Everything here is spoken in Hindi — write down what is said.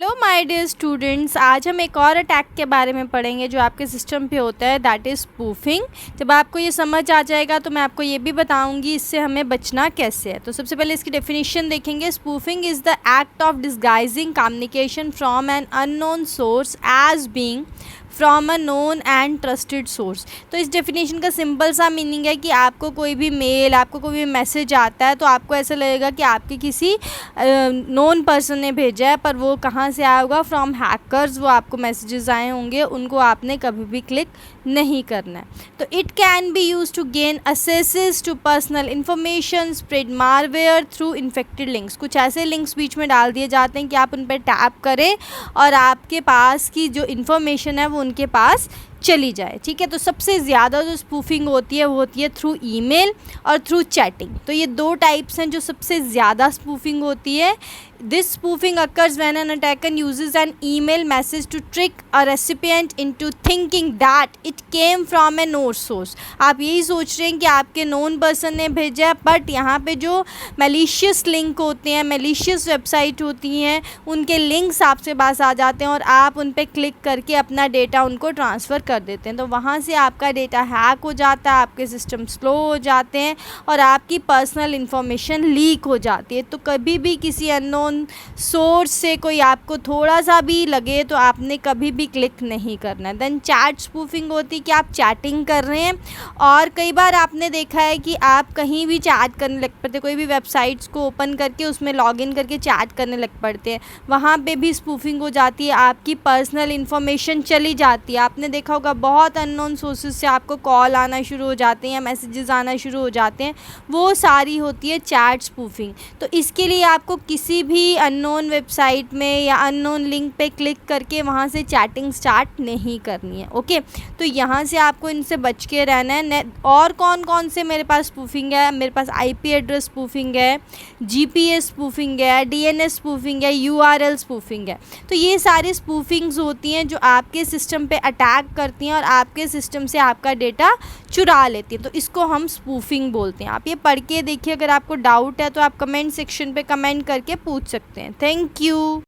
हेलो माय डियर स्टूडेंट्स, आज हम एक और अटैक के बारे में पढ़ेंगे जो आपके सिस्टम पे होता है, दैट इज़ स्पूफिंग। जब आपको ये समझ आ जाएगा तो मैं आपको ये भी बताऊंगी इससे हमें बचना कैसे है। तो सबसे पहले इसकी डेफिनेशन देखेंगे। Spoofing is the act of disguising communication from an unknown source as being from a known and trusted source. तो इस डेफिनेशन का सिंपल सा मीनिंग है कि आपको कोई भी मेल, आपको कोई भी मैसेज आता है तो आपको ऐसा लगेगा कि आपके किसी नोन पर्सन ने भेजा है, पर वो कहाँ से आया होगा? फ्रॉम हैकर्स वो आपको मैसेजेस आए होंगे, उनको आपने कभी भी क्लिक नहीं करना है। तो it can be use to gain access to personal information, spread malware through infected links. कुछ ऐसे लिंक्स बीच में डाल दिए जाते हैं कि आप उन पर टैप करें और आपके पास की जो इन्फॉर्मेशन है वो उनके पास चली जाए। ठीक है, तो सबसे ज़्यादा जो स्पूफिंग होती है वो होती है थ्रू ईमेल और थ्रू चैटिंग। तो ये दो टाइप्स हैं जो सबसे ज़्यादा स्पूफिंग होती है। This spoofing occurs when an attacker uses an email message to trick a recipient into thinking that it came from a known source. आप यही सोच रहे हैं कि आपके नोन पर्सन ने भेजा है, बट यहाँ पे जो मैलिशियस लिंक होते हैं, मैलिशियस वेबसाइट होती हैं, उनके लिंक्स आपके पास आ जाते हैं और आप उन पर क्लिक करके अपना डेटा उनको ट्रांसफ़र कर देते हैं। तो वहाँ से आपका डेटा हैक हो जाता है, आपके सिस्टम स्लो हो जाते हैं और आपकी पर्सनल इन्फॉर्मेशन लीक हो जाती है। तो कभी भी किसी अननोन सोर्स से कोई आपको थोड़ा सा भी लगे तो आपने कभी भी क्लिक नहीं करना है। देन चैट स्पूफिंग होती है कि आप चैटिंग कर रहे हैं और कई बार आपने देखा है कि आप कहीं भी चैट करने लग पड़ते, कोई भी वेबसाइट्स को ओपन करके उसमें लॉगिन करके चैट करने लग पड़ते हैं, वहाँ पे भी स्पूफिंग हो जाती है, आपकी पर्सनल इन्फॉर्मेशन चली जाती है। आपने देखा होगा बहुत अननोन सोर्सेज से आपको कॉल आना शुरू हो जाते हैं या मैसेजेस आना शुरू हो जाते हैं, वो सारी होती है चैट स्पूफिंग। तो इसके लिए आपको किसी भी अननोन वेबसाइट में या अननोन लिंक पे क्लिक करके वहाँ से चैटिंग स्टार्ट नहीं करनी है। ओके, तो यहाँ से आपको इनसे बच के रहना है। और कौन कौन से मेरे पास स्पूफिंग है? मेरे पास IP एड्रेस स्पूफिंग है, GPS स्पूफिंग है, DNS स्पूफिंग है, URL स्पूफिंग है। तो ये सारी स्पूफिंग्स होती हैं जो आपके सिस्टम पे अटैक करती हैं और आपके सिस्टम से आपका डेटा चुरा लेती हैं। तो इसको हम स्पूफिंग बोलते हैं। आप ये पढ़ के देखिए, अगर आपको डाउट है तो आप कमेंट सेक्शन पे कमेंट करके पूछ सकते हैं। Thank you.